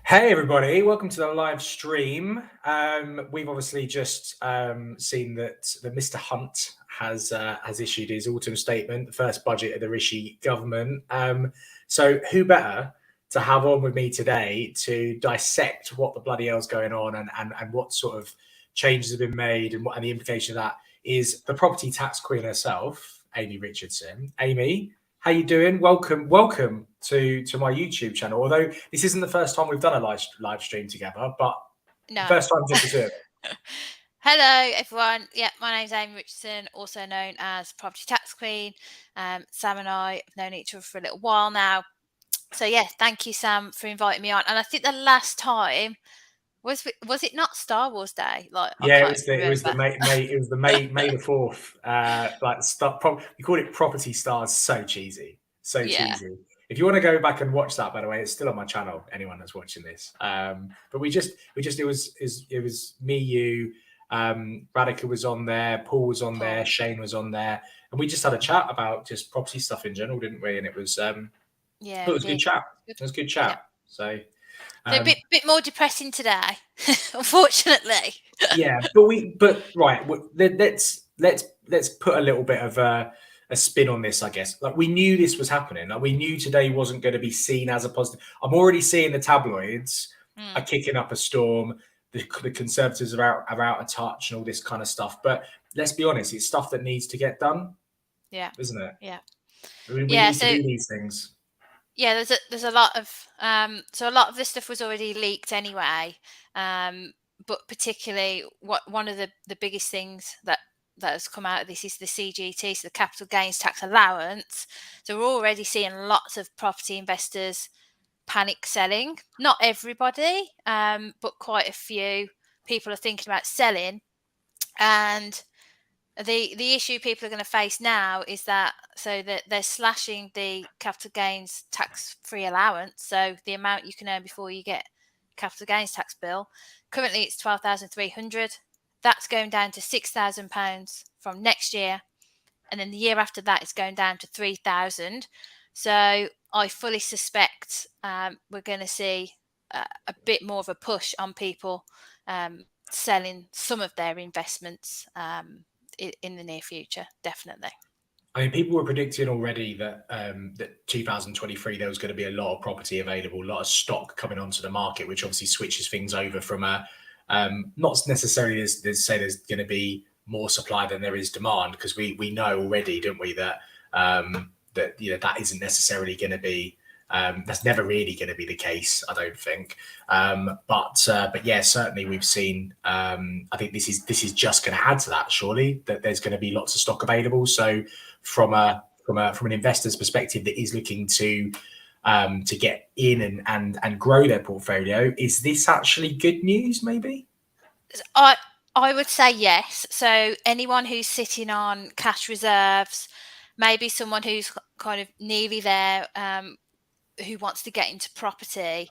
Hey everybody, welcome to the live stream. We've obviously just seen that Mr. Hunt has issued his autumn statement, the first budget of the Rishi government. So who better to have on with me today to dissect what the bloody hell's going on and what sort of changes have been made and what and the implication of that is the property tax queen herself, Amy Richardson. Amy, how you doing? Welcome to my YouTube channel. Although this isn't the first time we've done a live stream together, but No. first time just to do it. Hello, everyone. Yeah, my name's Amy Richardson, also known as Property Tax Queen. Sam and I have known each other for a little while now. So yeah, thank you, Sam, for inviting me on. And I think the last time was it not Star Wars Day? Like I Yeah, can't it was the remember. May the 4th. We called it Property Stars. So cheesy, so Yeah. cheesy. If you want to go back and watch that, by the way, it's still on my channel. Anyone that's watching this, but it was me, you, Radica was on there, Paul was on there, Shane was on there, and we just had a chat about just property stuff in general, didn't we? And it was Yeah, it was a good chat. It was a good chat. Yeah. So. So a bit more depressing today, unfortunately. Yeah, but right. Let's put a little bit of a spin on this. I guess like we knew this was happening. Like we knew today wasn't going to be seen as a positive. I'm already seeing the tabloids are kicking up a storm. The Conservatives are out of touch and all this kind of stuff. But let's be honest, it's stuff that needs to get done. Yeah, isn't it? Yeah. We need to do these things. Yeah, there's a lot of so a lot of this stuff was already leaked anyway, but particularly one of the biggest things that has come out of this is the CGT, so the capital gains tax allowance. So we're already seeing lots of property investors panic selling. Not everybody, but quite a few people are thinking about selling, and the issue people are going to face now is that they're slashing the capital gains tax free allowance, so the amount you can earn before you get capital gains tax bill. Currently it's 12,300. That's going down to £6,000 from next year, and then the year after that it's going down to 3,000. So I fully suspect we're going to see a bit more of a push on people selling some of their investments in the near future, definitely. I mean, people were predicting already that that 2023 there was going to be a lot of property available, a lot of stock coming onto the market, which obviously switches things over from a not necessarily there's going to be more supply than there is demand, because we know already, don't we, that that isn't necessarily going to be. That's never really going to be the case, I don't think. But yeah, certainly we've seen. I think this is just going to add to that. Surely that there's going to be lots of stock available. So from an investor's perspective that is looking to get in and grow their portfolio, is this actually good news? Maybe. I would say yes. So anyone who's sitting on cash reserves, maybe someone who's kind of nearly there, who wants to get into property,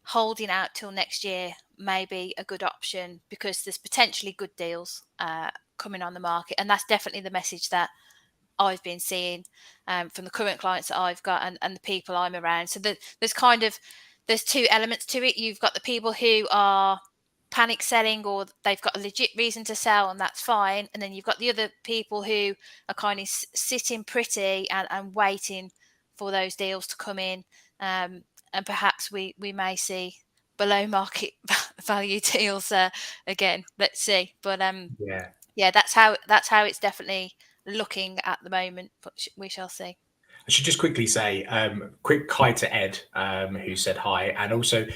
holding out till next year may be a good option, because there's potentially good deals coming on the market, and that's definitely the message that I've been seeing from the current clients that I've got and the people I'm around. So there's two elements to it. You've got the people who are panic selling, or they've got a legit reason to sell, and that's fine. And then you've got the other people who are kind of sitting pretty and waiting for those deals to come in. And perhaps we may see below market value deals again. Let's see. But yeah, that's how it's definitely looking at the moment, but we shall see. I should just quickly say, quick hi to Ed, who said hi, and also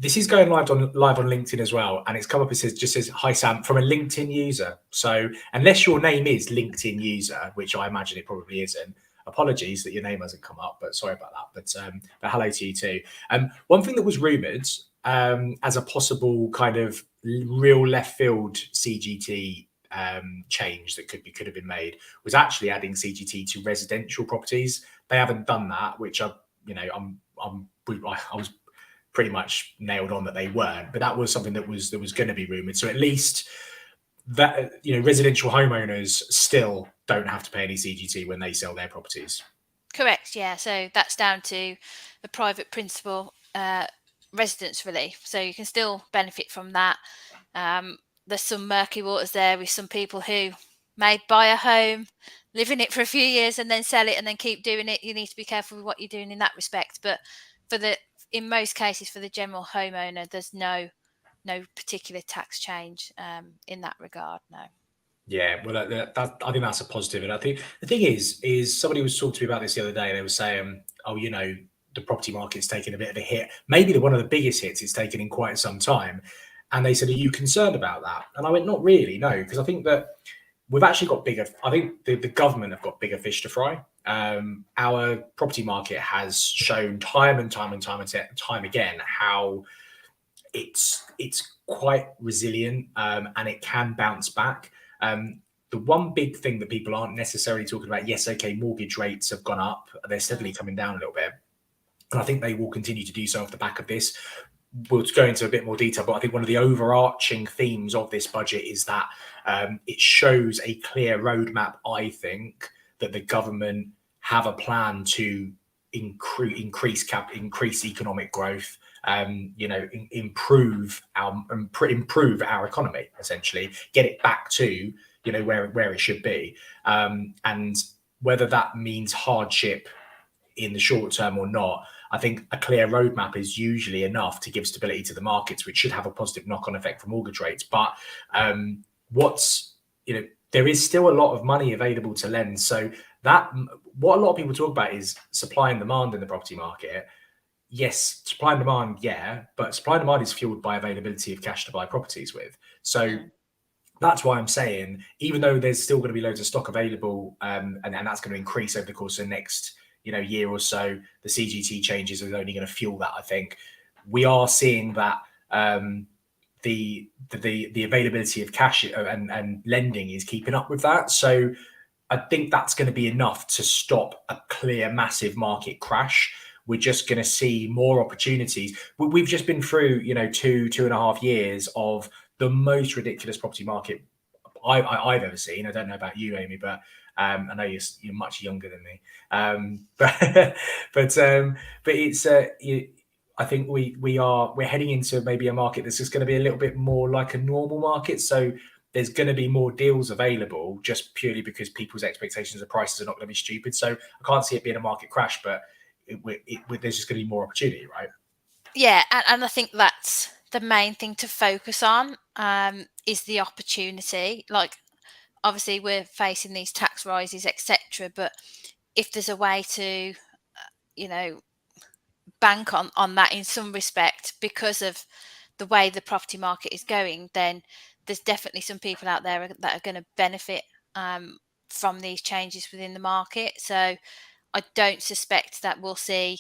this is going live on LinkedIn as well, and it's come up. It just says hi Sam from a LinkedIn user. So unless your name is LinkedIn user, which I imagine it probably isn't, apologies that your name hasn't come up, but sorry about that. But hello to you too. One thing that was rumoured as a possible kind of real left field CGT change that could have been made was actually adding CGT to residential properties. They haven't done that, which I was pretty much nailed on that they weren't, but that was something that was going to be rumoured. So at least that residential homeowners still don't have to pay any CGT when they sell their properties. Correct. Yeah. So that's down to the private principal residence relief, so you can still benefit from that. There's some murky waters there with some people who may buy a home, live in it for a few years, and then sell it and then keep doing it. You need to be careful with what you're doing in that respect. But in most cases, for the general homeowner, there's no particular tax change in that regard. No. Yeah, well, I think that's a positive, and I think the thing is somebody was talking to me about this the other day. They were saying, "Oh, the property market's taken a bit of a hit. Maybe one of the biggest hits it's taken in quite some time." And they said, "Are you concerned about that?" And I went, "Not really, no, because I think that we've actually got bigger. I think the government have got bigger fish to fry. Our property market has shown time and time again how it's quite resilient, and it can bounce back. The one big thing that people aren't necessarily talking about, yes, okay, mortgage rates have gone up, they're steadily coming down a little bit, and I think they will continue to do so off the back of this. We'll go into a bit more detail, but I think one of the overarching themes of this budget is that it shows a clear roadmap, I think, that the government have a plan to increase economic growth, improve our economy, essentially get it back to where it should be, and whether that means hardship in the short term or not, I think a clear roadmap is usually enough to give stability to the markets, which should have a positive knock-on effect for mortgage rates. But there is still a lot of money available to lend. So that what a lot of people talk about is supply and demand in the property market. Yes, supply and demand, yeah, but supply and demand is fueled by availability of cash to buy properties with. So that's why I'm saying, even though there's still going to be loads of stock available, and that's going to increase over the course of the next year or so, the CGT changes are only going to fuel that. I think we are seeing that the availability of cash and lending is keeping up with that. So I think that's going to be enough to stop a clear, massive market crash. We're just going to see more opportunities. We've just been through, 2.5 years of the most ridiculous property market I've ever seen. I don't know about you, Amy, but I know you're much younger than me. But it's I think we're heading into maybe a market that's just going to be a little bit more like a normal market. So there's going to be more deals available just purely because people's expectations of prices are not going to be stupid. So I can't see it being a market crash, but there's just going to be more opportunity, right? Yeah, and I think that's the main thing to focus on, is the opportunity. Like, obviously, we're facing these tax rises, etc. But if there's a way to, bank on that in some respect because of the way the property market is going, then there's definitely some people out there that are going to benefit from these changes within the market. So I don't suspect that we'll see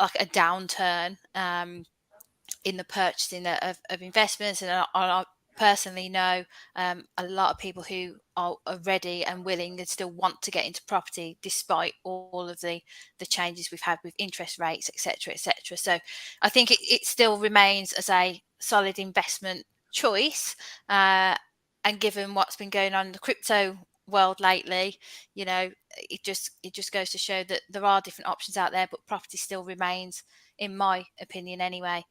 like a downturn in the purchasing of investments. And I personally know a lot of people who are ready and willing and still want to get into property despite all of the changes we've had with interest rates, etc., etc. So I think it still remains as a solid investment choice. And given what's been going on in the crypto world lately, it just goes to show that there are different options out there, but property still remains, in my opinion anyway,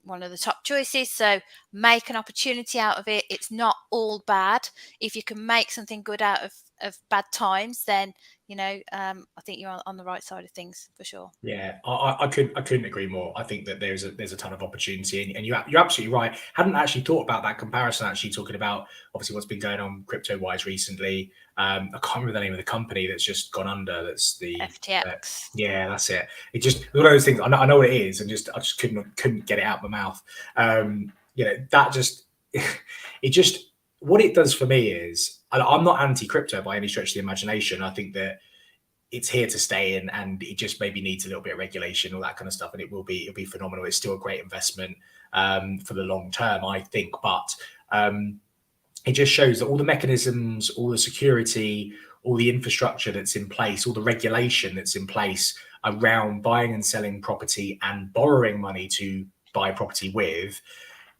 one of the top choices. So make an opportunity out of it. It's not all bad. If you can make something good out of bad times, then I think you're on the right side of things for sure. Yeah, I couldn't agree more. I think that there's a ton of opportunity, and you're absolutely right. Hadn't actually thought about that comparison. Actually, talking about obviously what's been going on crypto wise recently. I can't remember the name of the company that's just gone under. That's the FTX. Yeah, that's it. It just one of those things. I know what it is, and I just couldn't get it out of my mouth. That just it just what it does for me is I'm not anti crypto by any stretch of the imagination. I think that it's here to stay in, and it just maybe needs a little bit of regulation, all that kind of stuff, and it'll be phenomenal. It's still a great investment for the long term, I think, but it just shows that all the mechanisms, all the security, all the infrastructure that's in place, all the regulation that's in place around buying and selling property and borrowing money to buy property with,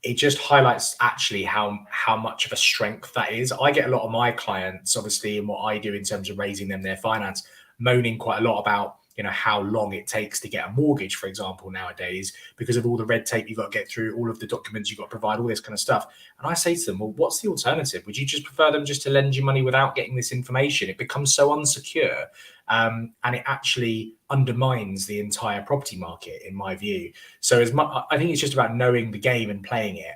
it just highlights actually how much of a strength that is. I get a lot of my clients, obviously, in what I do in terms of raising them their finance, moaning quite a lot about how long it takes to get a mortgage, for example, nowadays, because of all the red tape you've got to get through, all of the documents you've got to provide, all this kind of stuff. And I say to them, well, what's the alternative? Would you just prefer them just to lend you money without getting this information? It becomes so unsecure, and it actually undermines the entire property market, in my view. So I think it's just about knowing the game and playing it.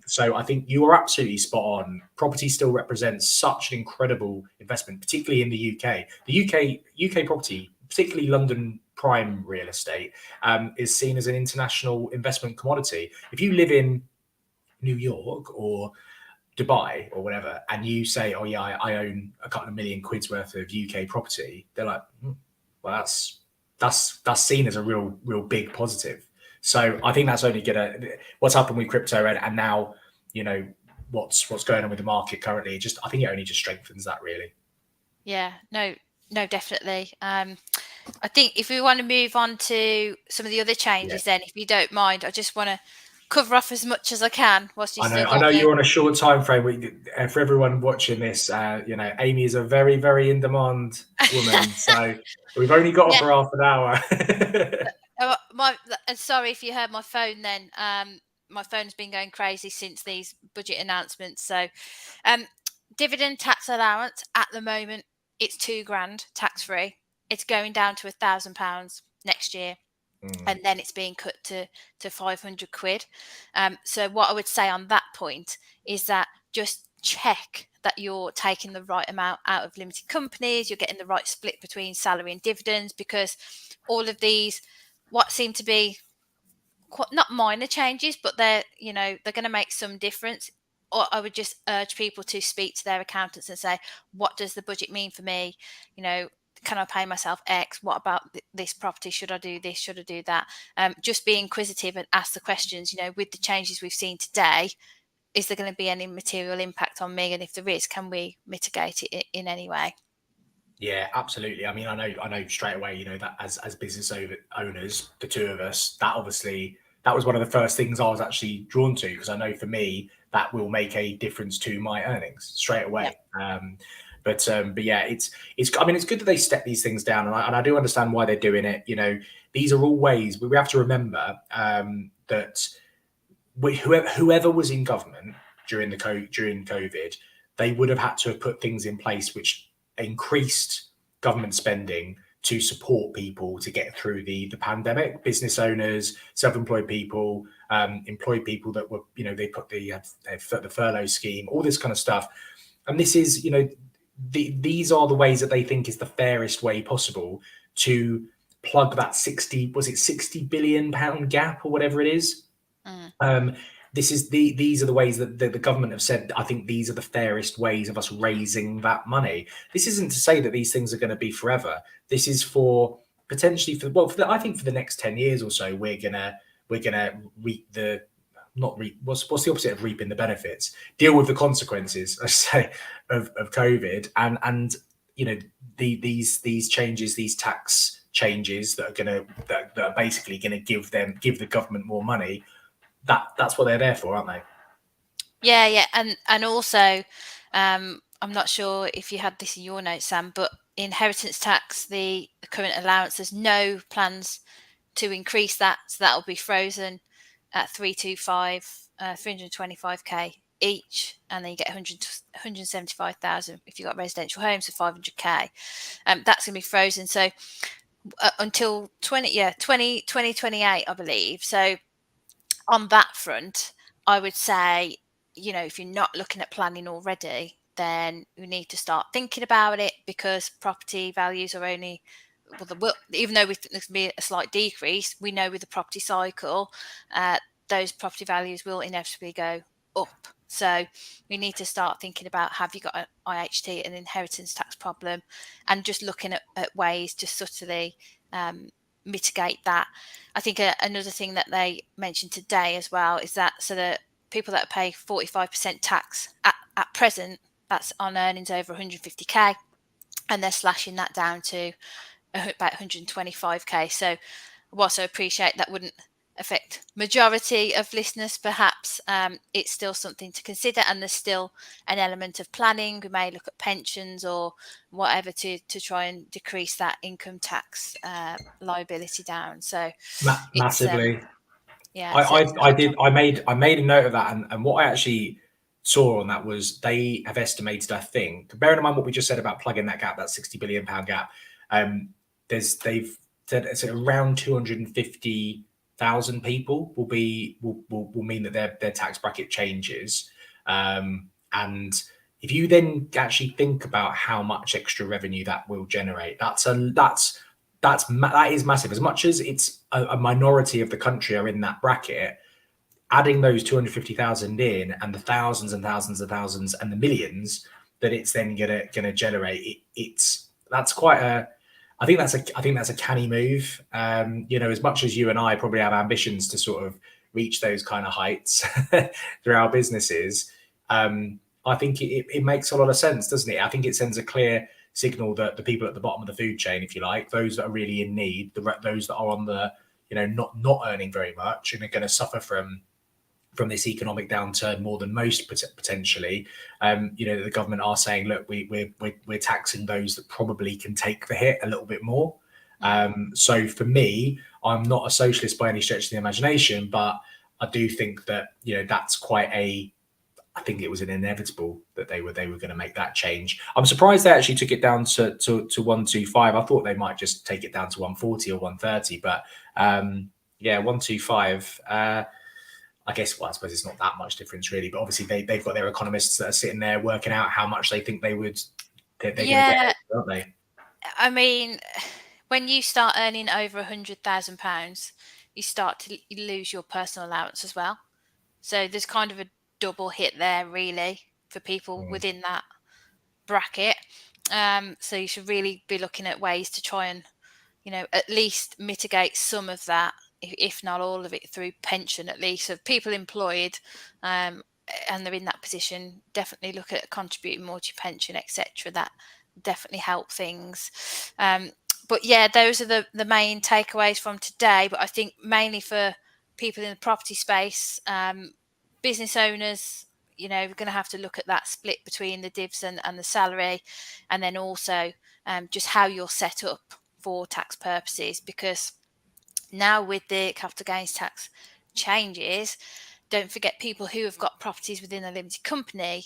So I think you are absolutely spot on. Property still represents such an incredible investment, particularly in the UK. The UK property, particularly London prime real estate, is seen as an international investment commodity. If you live in New York or Dubai or whatever, and you say, "Oh yeah, I own a couple of million quid's worth of UK property," they're like, "Well, that's seen as a real big positive." So I think that's only gonna what's happened with crypto and now what's going on with the market currently. I think it only just strengthens that, really. Yeah, no, definitely. I think if we want to move on to some of the other changes, then, if you don't mind, I just want to cover off as much as I can whilst you still I got know me. you're on a short time frame. For everyone watching this, Amy is a very, very in demand woman. So we've only got her for half an hour. Sorry if you heard my phone then. My phone's been going crazy since these budget announcements. So, dividend tax allowance at the moment, it's £2,000 tax free. It's going down to £1,000 next year. And then it's being cut to 500 quid. So what I would say on that point is that just check that you're taking the right amount out of limited companies, you're getting the right split between salary and dividends, because all of these, what seem to be not minor changes, but they're going to make some difference. Or I would just urge people to speak to their accountants and say, what does the budget mean for me? Can I pay myself X? What about this property? Should I do this? Should I do that? Just be inquisitive and ask the questions. With the changes we've seen today, is there going to be any material impact on me? And if there is, can we mitigate it in any way? Yeah, absolutely. I mean, I know straight away, that as business owners, the two of us, that was one of the first things I was actually drawn to, because I know for me that will make a difference to my earnings straight away. Yeah. But yeah, I mean, it's good that they step these things down, and I do understand why they're doing it. These are all ways we have to remember that whoever was in government during COVID, they would have had to have put things in place which increased government spending to support people to get through the pandemic. Business owners, self-employed people, employed people that were, they had the furlough scheme, all this kind of stuff. And this is, these are the ways that they think is the fairest way possible to plug that 60 billion pound gap or whatever it is. These are the ways that the government have said, I think these are the fairest ways of us raising that money. This isn't to say that these things are going to be forever. This is for potentially I think for the next 10 years or so, we're gonna reap what's the opposite of reaping the benefits? Deal with the consequences, I say, of COVID, and these changes, these tax changes that are basically gonna give the government more money. That's what they're there for, aren't they? Yeah, and also, I'm not sure if you had this in your notes, Sam, but inheritance tax, the current allowance, there's no plans to increase that, so that'll be frozen at 325k each, and then you get 175,000 if you've got residential homes for 500k. That's going to be frozen, so until 2028, I believe. So on that front, I would say, if you're not looking at planning already, then you need to start thinking about it, because property values are only, even though we think there's going to be a slight decrease, we know with the property cycle, those property values will inevitably go up. So we need to start thinking about, have you got an IHT, an inheritance tax problem, and just looking at ways to subtly mitigate that. I think another thing that they mentioned today as well is that, so that people that pay 45% tax at present, that's on earnings over 150k, and they're slashing that down to about 125k. So I also appreciate that wouldn't affect majority of listeners, perhaps it's still something to consider, and there's still an element of planning. We may look at pensions or whatever to try and decrease that income tax liability down. So it's Massively. yeah, it's a hard topic. I made a note of that, and what I actually saw on that was they have estimated, I think, bearing in mind what we just said about plugging that gap, that £60 billion gap, they've said it's around 250,000 people will mean that their tax bracket changes, and if you then actually think about how much extra revenue that will generate, that is massive. As much as it's a minority of the country are in that bracket, adding those 250,000 in, and the thousands and thousands and thousands and the millions that it's then gonna generate, that's quite a. I think that's a canny move. As much as you and I probably have ambitions to sort of reach those kind of heights through our businesses, I think it makes a lot of sense, doesn't it? I think it sends a clear signal that the people at the bottom of the food chain, if you like, those that are really in need, those that are on the, not earning very much and are going to suffer from this economic downturn more than most potentially. The government are saying, look, we're taxing those that probably can take the hit a little bit more. So for me, I'm not a socialist by any stretch of the imagination, but I do think that that's quite a. I think it was an inevitable that they were going to make that change. I'm surprised they actually took it down to 125. I thought they might just take it down to 140 or 130, but 125. I guess, I suppose it's not that much difference really, but obviously they've got their economists that are sitting there working out how much they think they're going to get, aren't they? I mean, when you start earning over £100,000, you start to lose your personal allowance as well. So there's kind of a double hit there really for people within that bracket. So you should really be looking at ways to try and, at least mitigate some of that, if not all of it, through pension at least. So people employed and they're in that position, definitely look at contributing more to your pension, etc. That definitely help things. But yeah, those are the main takeaways from today. But I think mainly for people in the property space, business owners, we're going to have to look at that split between the divs and the salary, and then also just how you're set up for tax purposes, because now with the capital gains tax changes, don't forget people who have got properties within a limited company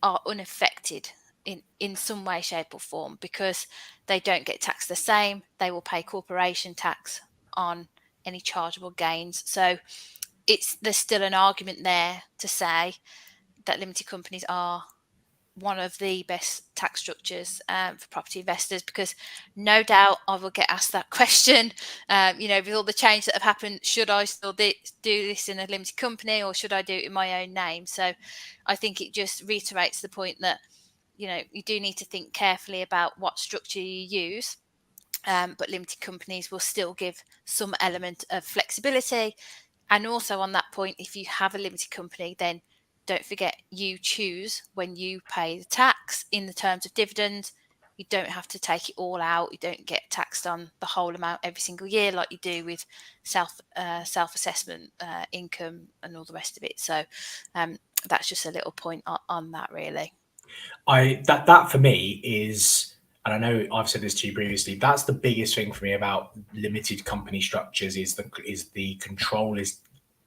are unaffected in some way, shape or form, because they don't get taxed the same. They will pay corporation tax on any chargeable gains. So there's still an argument there to say that limited companies are one of the best tax structures for property investors, because no doubt I will get asked that question, with all the change that have happened, should I still do this in a limited company or should I do it in my own name? So I think it just reiterates the point that, you do need to think carefully about what structure you use. But limited companies will still give some element of flexibility. And also on that point, if you have a limited company, then don't forget you choose when you pay the tax in the terms of dividends. You don't have to take it all out. You don't get taxed on the whole amount every single year like you do with self-assessment income and all the rest of it. So that's just a little point on that, really. That for me is, and I know I've said this to you previously, that's the biggest thing for me about limited company structures is the control is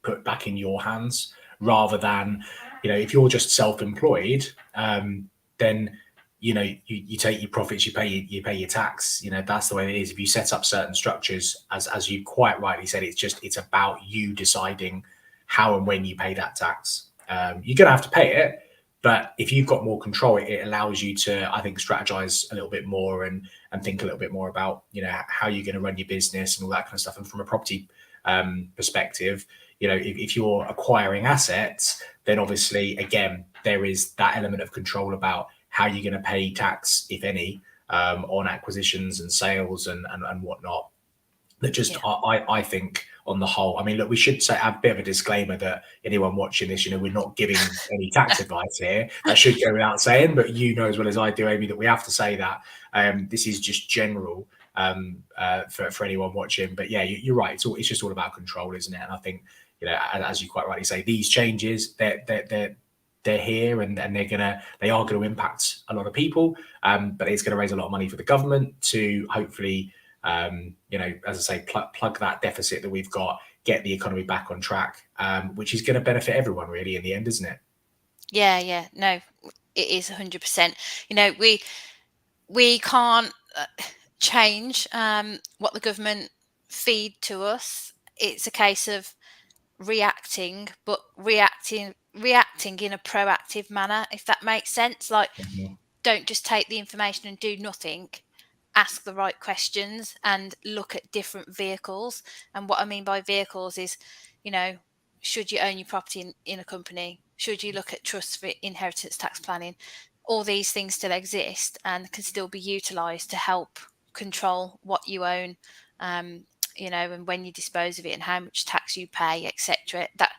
put back in your hands, rather than, if you're just self-employed, then you take your profits, you pay your tax. That's the way it is. If you set up certain structures, as you quite rightly said, it's about you deciding how and when you pay that tax. You're gonna have to pay it, but if you've got more control, it allows you to, I think, strategize a little bit more and think a little bit more about how you're going to run your business and all that kind of stuff. And from a property perspective, if you're acquiring assets, then obviously, again, there is that element of control about how you're going to pay tax, if any, on acquisitions and sales and whatnot. That just, I think, on the whole, I mean, look, we should say a bit of a disclaimer that anyone watching this, we're not giving any tax advice here. That should go without saying, but as well as I do, Amy, that we have to say that this is just general for anyone watching. But yeah, you're right. It's just all about control, isn't it? And I think, you know, as you quite rightly say, these changes, they're here, and they are gonna impact a lot of people. But it's gonna raise a lot of money for the government to hopefully, you know, as I say, plug that deficit that we've got, get the economy back on track, which is going to benefit everyone really in the end, isn't it? Yeah, no, it is 100%. You know, we can't change what the government feed to us. It's a case of reacting, but reacting in a proactive manner, if that makes sense. Like, don't just take the information and do nothing. Ask the right questions and look at different vehicles. And what I mean by vehicles is, you know, should you own your property in a company? Should you look at trusts for inheritance tax planning? All these things still exist and can still be utilised to help control what you own, you know, and when you dispose of it and how much tax you pay, etc. That,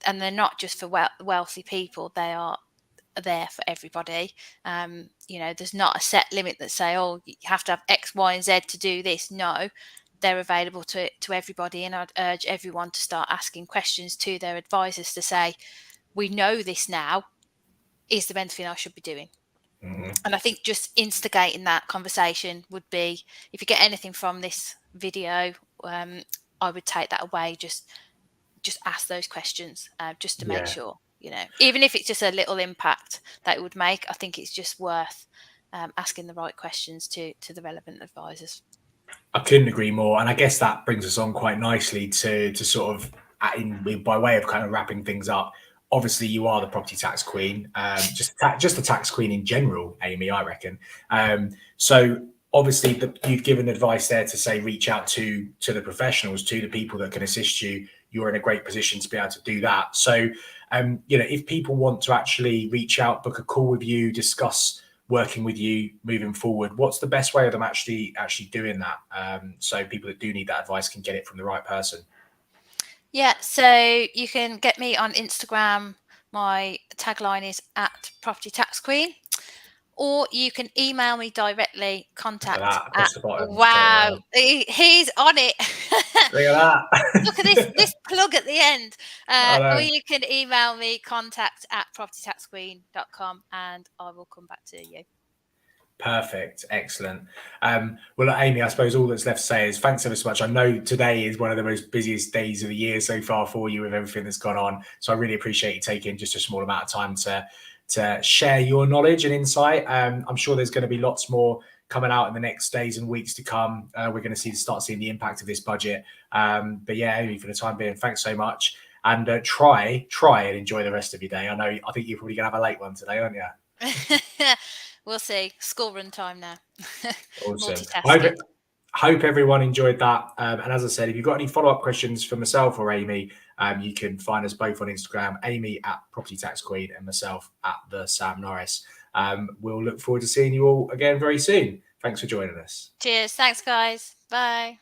and they're not just for wealthy people; they are there for everybody. You know, there's not a set limit that say, oh, you have to have X, Y, and Z to do this. No, they're available to everybody, and I'd urge everyone to start asking questions to their advisors to say, we know this now. Is there anything I should be doing? And I think just instigating that conversation would be, if you get anything from this video, I would take that away. Just ask those questions, just to make sure, you know, even if it's just a little impact that it would make. I think it's just worth asking the right questions to the relevant advisors. I couldn't agree more, and I guess that brings us on quite nicely to sort of, by way of kind of wrapping things up. Obviously, you are the property tax queen, just the tax queen in general, Amy, I reckon. So obviously, you've given advice there to say reach out to the professionals, to the people that can assist you. You're in a great position to be able to do that. So, you know, if people want to actually reach out, book a call with you, discuss working with you moving forward, what's the best way of them actually doing that, so people that do need that advice can get it from the right person? Yeah, so you can get me on Instagram. My tagline is @propertytaxqueen, or you can email me directly. Look at Contact that at, across the bottom straight wow, away. he's on it. Look at Look at this plug at the end. that. I Or know. you can email me, contact @propertytaxqueen.com, and I will come back to you. Perfect. Excellent. Well, Amy, I suppose all that's left to say is thanks ever so much. I know today is one of the most busiest days of the year so far for you with everything that's gone on. So I really appreciate you taking just a small amount of time to share your knowledge and insight. I'm sure there's going to be lots more coming out in the next days and weeks to come. We're going to start seeing the impact of this budget. But yeah, Amy, for the time being, thanks so much. And try and enjoy the rest of your day. I think you're probably going to have a late one today, aren't you? We'll see. School run time now. Awesome. Multitasking. Hope everyone enjoyed that. And as I said, if you've got any follow-up questions for myself or Amy, you can find us both on Instagram, Amy @propertytaxqueen and myself @the_Sam_Norris. We'll look forward to seeing you all again very soon. Thanks for joining us. Cheers. Thanks, guys. Bye.